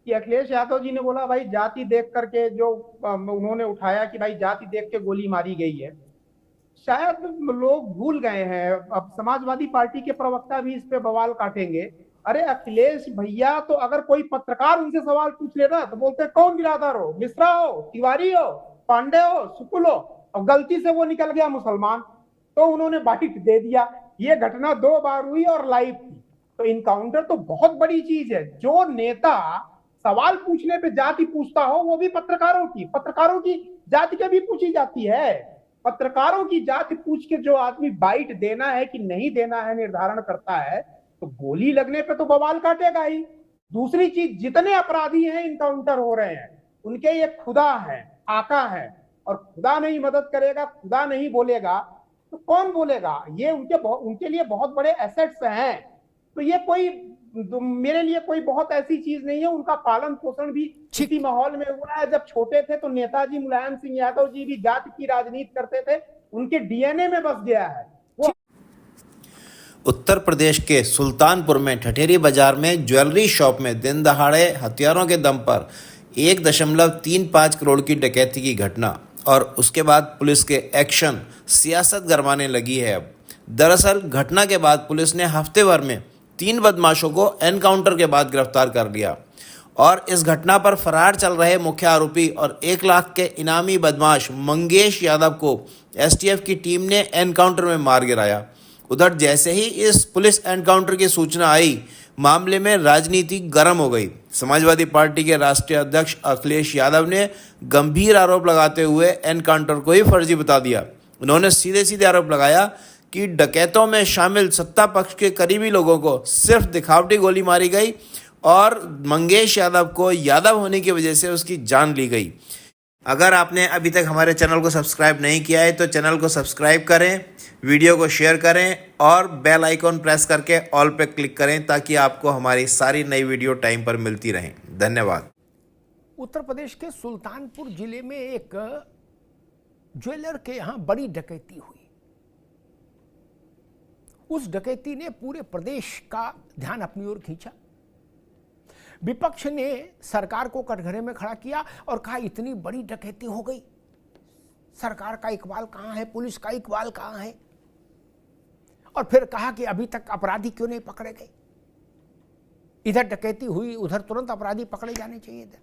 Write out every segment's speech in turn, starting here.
कि अखिलेश यादव जी ने बोला भाई जाति देख करके जो उन्होंने उठाया कि भाई जाति देख के गोली मारी गई है, शायद लोग भूल गए हैं। अब समाजवादी पार्टी के प्रवक्ता भी इस पे बवाल काटेंगे। अरे अखिलेश भैया तो अगर कोई पत्रकार उनसे सवाल पूछ लेना तो बोलते कौन बिरादर हो, मिश्रा हो, तिवारी हो, पांडे हो, शुक्ल हो, और गलती से वो निकल गया मुसलमान तो उन्होंने बाइट दे दिया। ये घटना 2 बार हुई और लाइव थी। तो इनकाउंटर तो बहुत बड़ी चीज है। जो नेता सवाल पूछने पे जाति पूछता हो वो भी पत्रकारों की जाति के भी पूछी जाती है। पत्रकारों की जाति पूछ के जो आदमी बाइट देना है कि नहीं देना है निर्धारण करता है तो गोली लगने पे तो बवाल काटेगा ही। दूसरी चीज, जितने अपराधी हैं इनकाउंटर हो रहे हैं उनके ये खुदा है, आका है, और खुदा नहीं मदद करेगा, खुदा नहीं बोलेगा तो कौन बोलेगा। ये उनके लिए बहुत बड़े एसेट्स हैं। तो ये कोई मेरे लिए कोई बहुत ऐसी चीज नहीं है। उनका पालन पोषण भी इसी ठीक। माहौल में हुआ है। जब छोटे थे तो नेताजी मुलायम सिंह यादव जी भी जाति की राजनीति करते थे, उनके डीएनए में बस गया है वो। उत्तर प्रदेश के सुल्तानपुर में ठठेरी बाजार में ज्वेलरी शॉप में दिन दहाड़े हथियारों के दम पर 1.35 करोड़ की डकैती की घटना और उसके बाद पुलिस के एक्शन सियासत गरमाने लगी है। अब दरअसल घटना के बाद पुलिस ने हफ्ते भर में 3 बदमाशों को एनकाउंटर के बाद गिरफ्तार कर लिया और इस घटना पर फरार चल रहे मुख्य आरोपी और 1 लाख के इनामी बदमाश मंगेश यादव को एसटीएफ की टीम ने एनकाउंटर में मार गिराया। उधर जैसे ही इस पुलिस एनकाउंटर की सूचना आई, मामले में राजनीति गर्म हो गई। समाजवादी पार्टी के राष्ट्रीय अध्यक्ष अखिलेश यादव ने गंभीर आरोप लगाते हुए एनकाउंटर को ही फर्जी बता दिया। उन्होंने सीधे सीधे आरोप लगाया कि डकैतों में शामिल सत्ता पक्ष के करीबी लोगों को सिर्फ दिखावटी गोली मारी गई और मंगेश यादव को यादव होने की वजह से उसकी जान ली गई। अगर आपने अभी तक हमारे चैनल को सब्सक्राइब नहीं किया है तो चैनल को सब्सक्राइब करें, वीडियो को शेयर करें और बेल आइकॉन प्रेस करके ऑल पे क्लिक करें ताकि आपको हमारी सारी नई वीडियो टाइम पर मिलती रहें। धन्यवाद। उत्तर प्रदेश के सुल्तानपुर जिले में एक ज्वेलर के यहां बड़ी डकैती हुई। उस डकैती ने पूरे प्रदेश का ध्यान अपनी ओर खींचा। विपक्ष ने सरकार को कटघरे में खड़ा किया और कहा इतनी बड़ी डकैती हो गई, सरकार का इकबाल कहां है, पुलिस का इकबाल कहां है। और फिर कहा कि अभी तक अपराधी क्यों नहीं पकड़े गए। इधर डकैती हुई, उधर तुरंत अपराधी पकड़े जाने चाहिए थे।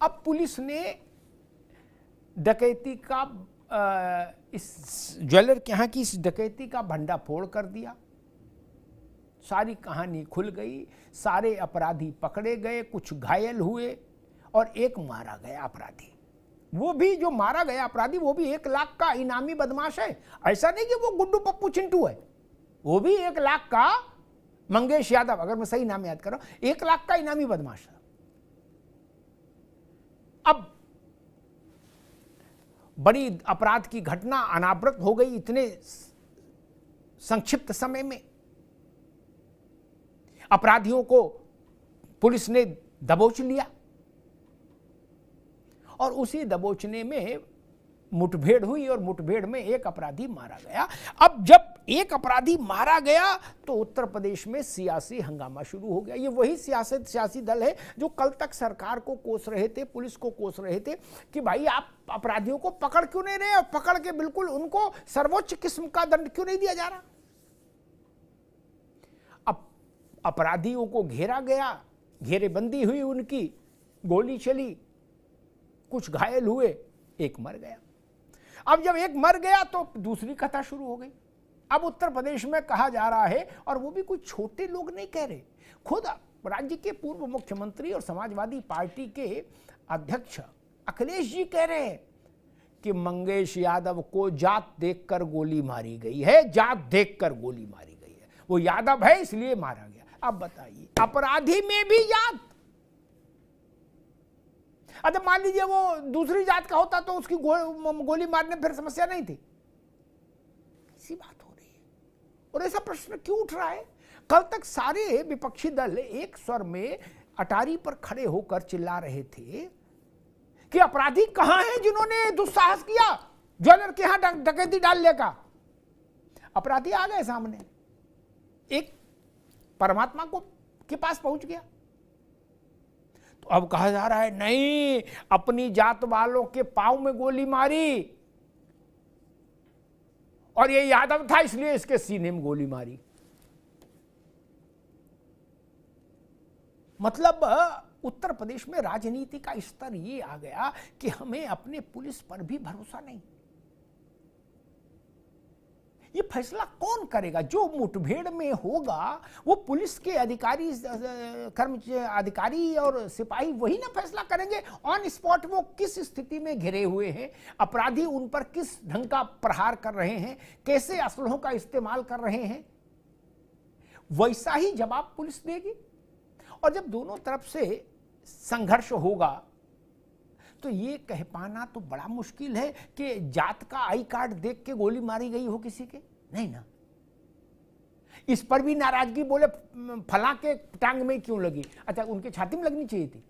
अब पुलिस ने डकैती का इस ज्वेलर के यहाँ की इस डकैती का भंडाफोड़ कर दिया। सारी कहानी खुल गई, सारे अपराधी पकड़े गए, कुछ घायल हुए और एक मारा गया अपराधी। वो भी जो मारा गया अपराधी वो भी 1 लाख का इनामी बदमाश है। ऐसा नहीं कि वो गुड्डू पप्पू चिंटू है, वो भी 1 लाख का मंगेश यादव, अगर मैं सही नाम याद कर रहा हूं, 1 लाख का इनामी बदमाश है। अब बड़ी अपराध की घटना अनावृत हो गई इतने संक्षिप्त समय में। अपराधियों को पुलिस ने दबोच लिया और उसी दबोचने में मुठभेड़ हुई और मुठभेड़ में एक अपराधी मारा गया। अब जब एक अपराधी मारा गया तो उत्तर प्रदेश में सियासी हंगामा शुरू हो गया। ये वही सियासी दल है जो कल तक सरकार को कोस रहे थे, पुलिस को कोस रहे थे कि भाई आप अपराधियों को पकड़ क्यों नहीं रहे और पकड़ के बिल्कुल उनको सर्वोच्च किस्म का दंड क्यों नहीं दिया जा रहा। अब अपराधियों को घेरा गया, घेरेबंदी हुई, उनकी गोली चली, कुछ घायल हुए, एक मर गया। अब जब एक मर गया तो दूसरी कथा शुरू हो गई। अब उत्तर प्रदेश में कहा जा रहा है, और वो भी कुछ छोटे लोग नहीं कह रहे, खुद राज्य के पूर्व मुख्यमंत्री और समाजवादी पार्टी के अध्यक्ष अखिलेश जी कह रहे हैं कि मंगेश यादव को जात देखकर गोली मारी गई है, जात देखकर गोली मारी गई है, वो यादव है इसलिए मारा गया। अब बताइए, अपराधी में भी जात। अच्छा मान लीजिए वो दूसरी जात का होता तो उसकी गोली मारने फिर समस्या नहीं थी। ऐसी बात हो रही है और ऐसा प्रश्न क्यों उठ रहा है। कल तक सारे विपक्षी दल एक स्वर में अटारी पर खड़े होकर चिल्ला रहे थे कि अपराधी कहां हैं जिन्होंने दुस्साहस किया ज्वेलर के यहां डकैती डालने का। अपराधी आ गए सामने, एक परमात्मा को के पास पहुंच गया। अब कहा जा रहा है नहीं, अपनी जात वालों के पांव में गोली मारी और ये यादव था इसलिए इसके सीने में गोली मारी। मतलब उत्तर प्रदेश में राजनीति का स्तर ये आ गया कि हमें अपने पुलिस पर भी भरोसा नहीं। ये फैसला कौन करेगा? जो मुठभेड़ में होगा वो पुलिस के अधिकारी, अधिकारी और सिपाही वही ना फैसला करेंगे। ऑन स्पॉट वो किस स्थिति में घिरे हुए हैं, अपराधी उन पर किस ढंग का प्रहार कर रहे हैं, कैसे असलहों का इस्तेमाल कर रहे हैं, वैसा ही जवाब पुलिस देगी। और जब दोनों तरफ से संघर्ष होगा तो ये कह पाना तो बड़ा मुश्किल है कि जात का आई कार्ड देख के गोली मारी गई हो किसी के, नहीं ना। इस पर भी नाराजगी, बोले फला के टांग में क्यों लगी, अच्छा उनके छाती में लगनी चाहिए थी।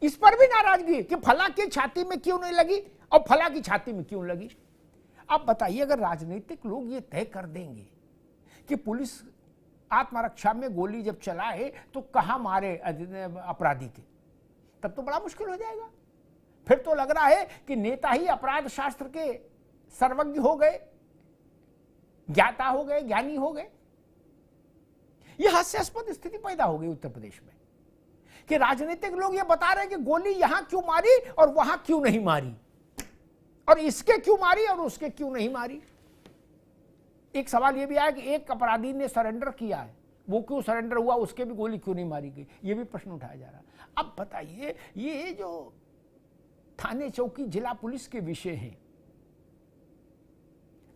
इस पर भी नाराजगी कि फला के छाती में क्यों नहीं लगी और फला की छाती में क्यों लगी। अब बताइए, अगर राजनीतिक लोग ये तय कर देंगे कि पुलिस आत्मरक्षा में गोली जब चलाए तो कहां मारे अपराधी के, तब तो बड़ा मुश्किल हो जाएगा। फिर तो लग रहा है कि नेता ही अपराध शास्त्र के सर्वज्ञ हो गए, ज्ञाता हो गए, ज्ञानी हो गए। यह हास्यास्पद स्थिति पैदा हो गई उत्तर प्रदेश में कि राजनीतिक लोग ये बता रहे हैं कि गोली यहां क्यों मारी और वहां क्यों नहीं मारी, और इसके क्यों मारी और उसके क्यों नहीं मारी। एक सवाल यह भी आया कि एक अपराधी ने सरेंडर किया है, वो क्यों सरेंडर हुआ, उसके भी गोली क्यों नहीं मारी गई, ये भी प्रश्न उठाया जा रहा है। अब बताइए, ये जो थाने चौकी जिला पुलिस के विषय हैं,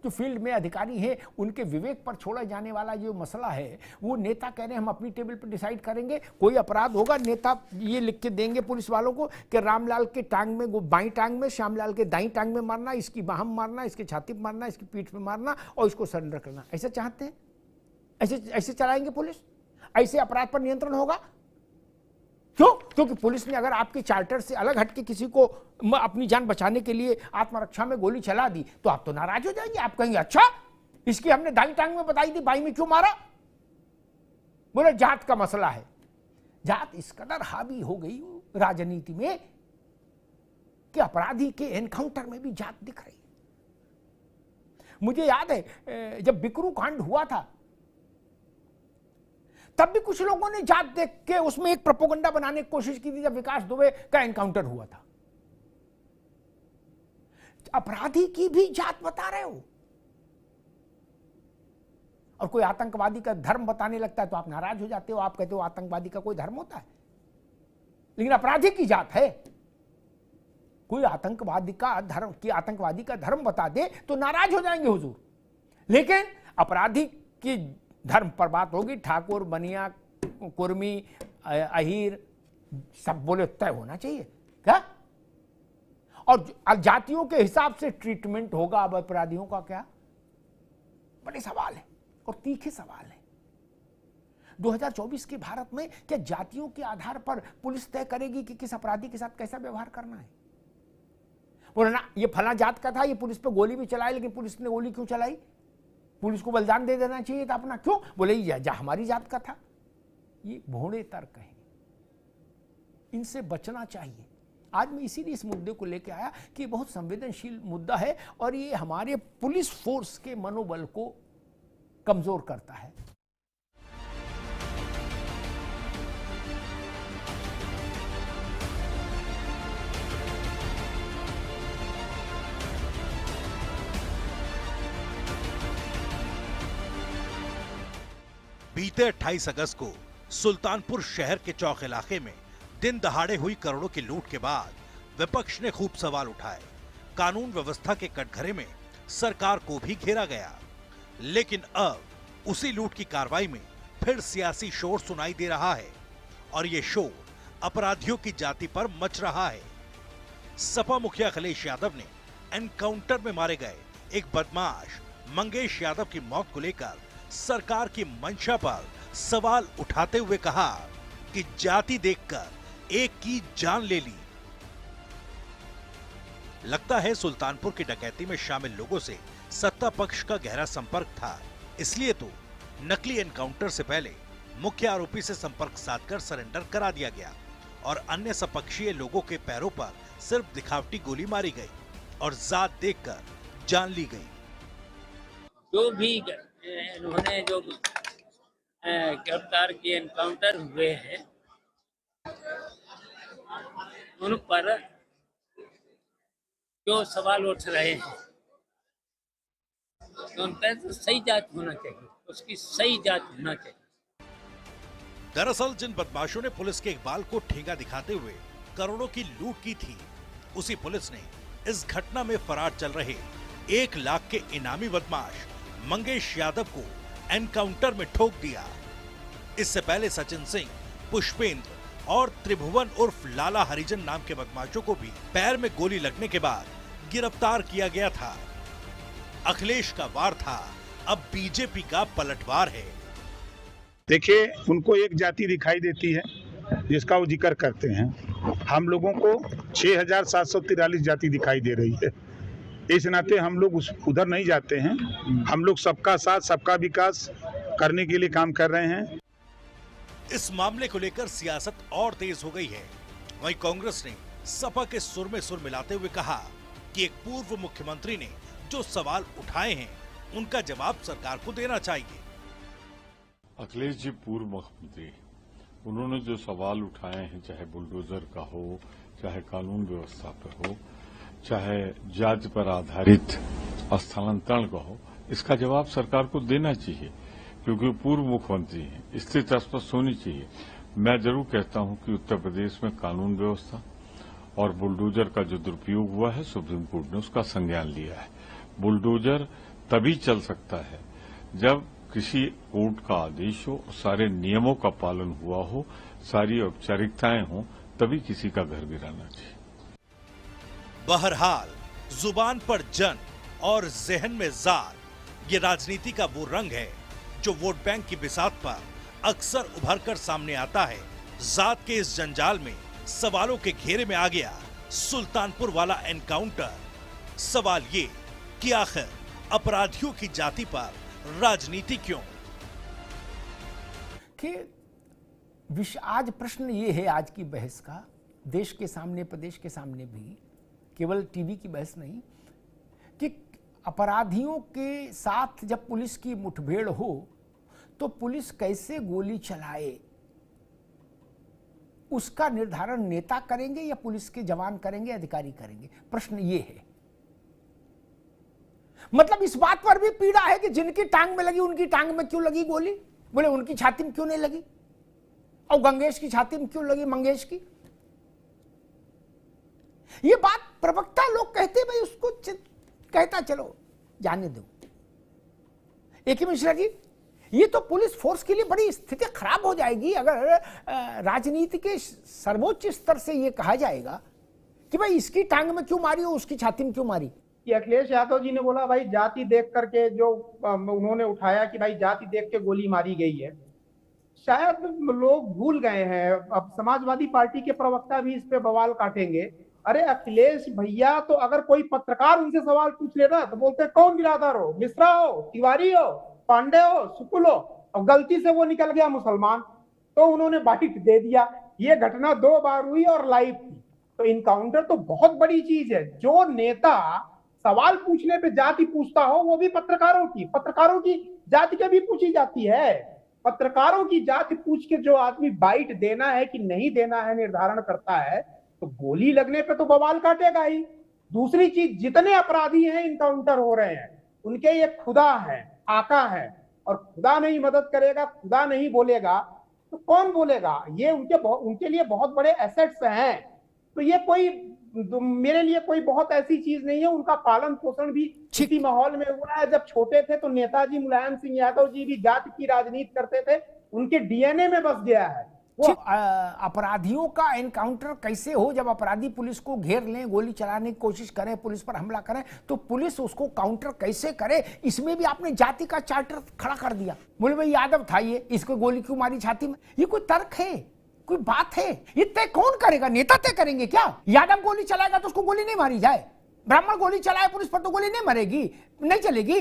जो फील्ड में अधिकारी हैं उनके विवेक पर छोड़ा जाने वाला जो मसला है, वो नेता कह रहे हैं हम अपनी टेबल पर डिसाइड करेंगे। कोई अपराध होगा, नेता ये लिख के देंगे पुलिस वालों को कि रामलाल के टांग में, बाईं टांग में, श्यामलाल के दाईं टांग में मारना, इसकी बाह में मारना, इसके छाती पर मारना, इसकी पीठ पे मारना और इसको सरेंडर करना। ऐसा चाहते हैं? ऐसे चलाएंगे पुलिस? ऐसे अपराध पर नियंत्रण होगा? क्यों? क्योंकि पुलिस ने अगर आपके चार्टर से अलग हटके किसी को अपनी जान बचाने के लिए आत्मरक्षा में गोली चला दी तो आप तो नाराज हो जाएंगे। आप कहेंगे अच्छा, इसकी हमने दाईं टांग में बताई थी, बाईं में क्यों मारा? बोले जात का मसला है। जात इस कदर हावी हो गई राजनीति में कि अपराधी के एनकाउंटर में भी जात दिख रही। मुझे याद है जब बिकरू कांड हुआ था तब भी कुछ लोगों ने जात देख के उसमें एक प्रोपोगंडा बनाने की कोशिश की थी जब विकास दुबे का एनकाउंटर हुआ था। अपराधी की भी जात बता रहे हो और कोई आतंकवादी का धर्म बताने लगता है तो आप नाराज हो जाते हो। आप कहते हो आतंकवादी का कोई धर्म होता है, लेकिन अपराधी की जात है। कोई आतंकवादी का धर्म बता दे तो नाराज हो जाएंगे हुजूर, लेकिन अपराधी की धर्म पर बात होगी। ठाकुर, बनिया, कुर्मी, अहीर सब बोले तय होना चाहिए क्या? और जातियों के हिसाब से ट्रीटमेंट होगा अब अपराधियों का क्या? बड़े सवाल है और तीखे सवाल है। 2024 के भारत में क्या जातियों के आधार पर पुलिस तय करेगी कि किस अपराधी के साथ कैसा व्यवहार करना है? बोले ना ये फला जात का था, ये पुलिस पे गोली भी चलाई, लेकिन पुलिस ने गोली क्यों चलाई? पुलिस को बलिदान दे देना चाहिए था अपना, क्यों? बोले ये हमारी जात का था। ये भोड़े तर्क हैं, इनसे बचना चाहिए। आज मैं इसीलिए इस मुद्दे को लेकर आया कि बहुत संवेदनशील मुद्दा है और ये हमारे पुलिस फोर्स के मनोबल को कमजोर करता है। बीते 28 अगस्त को सुल्तानपुर शहर के चौक इलाके में दिन दहाड़े हुई करोड़ों की लूट के बाद विपक्ष ने खूब सवाल उठाए। कानून व्यवस्था के कटघरे में सरकार को भी घेरा गया, लेकिन अब उसी लूट की कार्रवाई में फिर सियासी शोर सुनाई दे रहा है और ये शोर अपराधियों की जाति पर मच रहा है। सपा मुखिया अखिलेश यादव ने एनकाउंटर में मारे गए एक बदमाश मंगेश यादव की मौत को लेकर सरकार की मंशा पर सवाल उठाते हुए कहा कि जाति देखकर एक की जान ले ली। लगता है सुल्तानपुर की डकैती में शामिल लोगों से सत्ता पक्ष का गहरा संपर्क था, इसलिए तो नकली एनकाउंटर से पहले मुख्य आरोपी से संपर्क साधकर सरेंडर करा दिया गया और अन्य सपक्षीय लोगों के पैरों पर सिर्फ दिखावटी गोली मारी गई और जात देखकर जान ली गई। जो भी इन्होंने जो गिरफ्तार किए एनकाउंटर हुए हैं उन पर जो सवाल उठ रहे हैं तो उन पर तो सही जांच होना चाहिए, उसकी सही जांच होना चाहिए। दरअसल जिन बदमाशों ने पुलिस के इकबाल को ठेंगा दिखाते हुए करोड़ों की लूट की थी, उसी पुलिस ने इस घटना में फरार चल रहे 1 लाख के इनामी बदमाश मंगेश यादव को एनकाउंटर में ठोक दिया। इससे पहले सचिन सिंह, पुष्पेंद्र और त्रिभुवन उर्फ लाला हरिजन नाम के बदमाशों को भी पैर में गोली लगने के बाद गिरफ्तार किया गया था। अखिलेश का वार था, अब बीजेपी का पलटवार है। देखिए, उनको एक जाति दिखाई देती है जिसका वो जिक्र करते हैं। हम लोगों को 6,743 जाति दिखाई दे रही है। इस नाते हम लोग उधर नहीं जाते हैं। हम लोग सबका साथ सबका विकास करने के लिए काम कर रहे हैं। इस मामले को लेकर सियासत और तेज हो गई है। वहीं कांग्रेस ने सपा के सुर में सुर मिलाते हुए कहा कि एक पूर्व मुख्यमंत्री ने जो सवाल उठाए हैं उनका जवाब सरकार को देना चाहिए। अखिलेश जी पूर्व मुख्यमंत्री, उन्होंने जो सवाल उठाए हैं, चाहे बुलडोजर का हो, चाहे कानून व्यवस्था पर हो, चाहे जाति पर आधारित स्थानांतरण का हो, इसका जवाब सरकार को देना चाहिए क्योंकि पूर्व मुख्यमंत्री हैं। स्थिति स्पष्ट होनी चाहिए। मैं जरूर कहता हूं कि उत्तर प्रदेश में कानून व्यवस्था और बुलडोजर का जो दुरुपयोग हुआ है, सुप्रीम कोर्ट ने उसका संज्ञान लिया है। बुलडोजर तभी चल सकता है जब किसी कोर्ट का आदेश हो, सारे नियमों का पालन हुआ हो, सारी औपचारिकताएं हों, तभी किसी का घर गिराना चाहिए। बहरहाल जुबान पर जन और जहन में जात, ये राजनीति का वो रंग है जो वोट बैंक की बिसात पर अक्सर उभर कर सामने आता है। जात के इस जंजाल में सवालों के घेरे में आ गया सुल्तानपुर वाला एनकाउंटर। सवाल ये कि आखिर अपराधियों की जाति पर राजनीति क्यों? कि आज प्रश्न ये है, आज की बहस का, देश के सामने, प्रदेश के सामने भी, केवल टीवी की बहस नहीं, कि अपराधियों के साथ जब पुलिस की मुठभेड़ हो तो पुलिस कैसे गोली चलाए, उसका निर्धारण नेता करेंगे या पुलिस के जवान करेंगे, अधिकारी करेंगे? प्रश्न ये है। मतलब इस बात पर भी पीड़ा है कि जिनकी टांग में लगी उनकी टांग में क्यों लगी गोली? बोले उनकी छाती में क्यों नहीं लगी? और गंगेश की छाती में क्यों लगी, मंगेश की? ये बात प्रवक्ता लोग कहते, भाई उसको कहता चलो जाने दो। एक ही मिश्रा जी, ये तो पुलिस फोर्स के लिए बड़ी स्थिति खराब हो जाएगी अगर राजनीति के सर्वोच्च स्तर से ये कहा जाएगा कि भाई इसकी टांग में क्यों मारी हो, उसकी छाती में क्यों मारी। कि अखिलेश यादव जी ने बोला भाई जाति देख करके जो उन्होंने उठाया कि भाई जाति देख के गोली मारी गई है, शायद लोग भूल गए हैं। अब समाजवादी पार्टी के प्रवक्ता भी इस पे बवाल काटेंगे। अरे अखिलेश भैया, तो अगर कोई पत्रकार उनसे सवाल पूछ लेता तो बोलते कौन बिरादर हो, मिश्रा हो, तिवारी हो, पांडे हो, शुक्ल हो, और गलती से वो निकल गया मुसलमान, तो उन्होंने बाइट दे दिया। ये घटना 2 बार हुई और लाइव थी। तो इनकाउंटर तो बहुत बड़ी चीज है। जो नेता सवाल पूछने पे जाति पूछता हो, वो भी पत्रकारों की जाति के भी पूछी जाती है। पत्रकारों की जाति पूछ के जो आदमी बाइट देना है कि नहीं देना है निर्धारण करता है, तो गोली लगने पे तो बवाल काटेगा ही। दूसरी चीज, जितने अपराधी हैं इनकाउंटर हो रहे हैं, उनके ये खुदा है, आका है, और खुदा नहीं मदद करेगा, खुदा नहीं बोलेगा तो कौन बोलेगा? ये उनके लिए बहुत बड़े एसेट्स हैं। तो ये कोई मेरे लिए कोई बहुत ऐसी चीज नहीं है। उनका पालन पोषण भी इसी माहौल में हुआ है। जब छोटे थे तो नेताजी मुलायम सिंह यादव जी भी जाति की राजनीति करते थे, उनके डीएनए में बस गया है। अपराधियों का एनकाउंटर कैसे हो? जब अपराधी पुलिस को घेर लें, गोली चलाने की कोशिश करें, पुलिस पर हमला करें, तो पुलिस उसको काउंटर कैसे करे? इसमें भी आपने जाति का चार्टर खड़ा कर दिया। बोले भाई यादव था ये, इसको गोली क्यों मारी छाती में? ये कोई तर्क है? कोई बात है? ये तय कौन करेगा? नेता तय करेंगे क्या? यादव गोली चलाएगा तो उसको गोली नहीं मारी जाए, ब्राह्मण गोली चलाए पुलिस पर तो गोली नहीं मरेगी, नहीं चलेगी।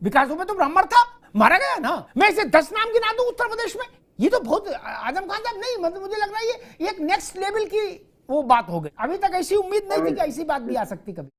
विकास में तो ब्राह्मण था, मारा गया ना। मैं इसे 10 नाम गिना दूं उत्तर प्रदेश में, ये तो बहुत आजम खान साहब नहीं, मतलब मुझे लग रहा है ये एक नेक्स्ट लेवल की वो बात हो गई। अभी तक ऐसी उम्मीद नहीं थी कि ऐसी बात भी आ सकती कभी।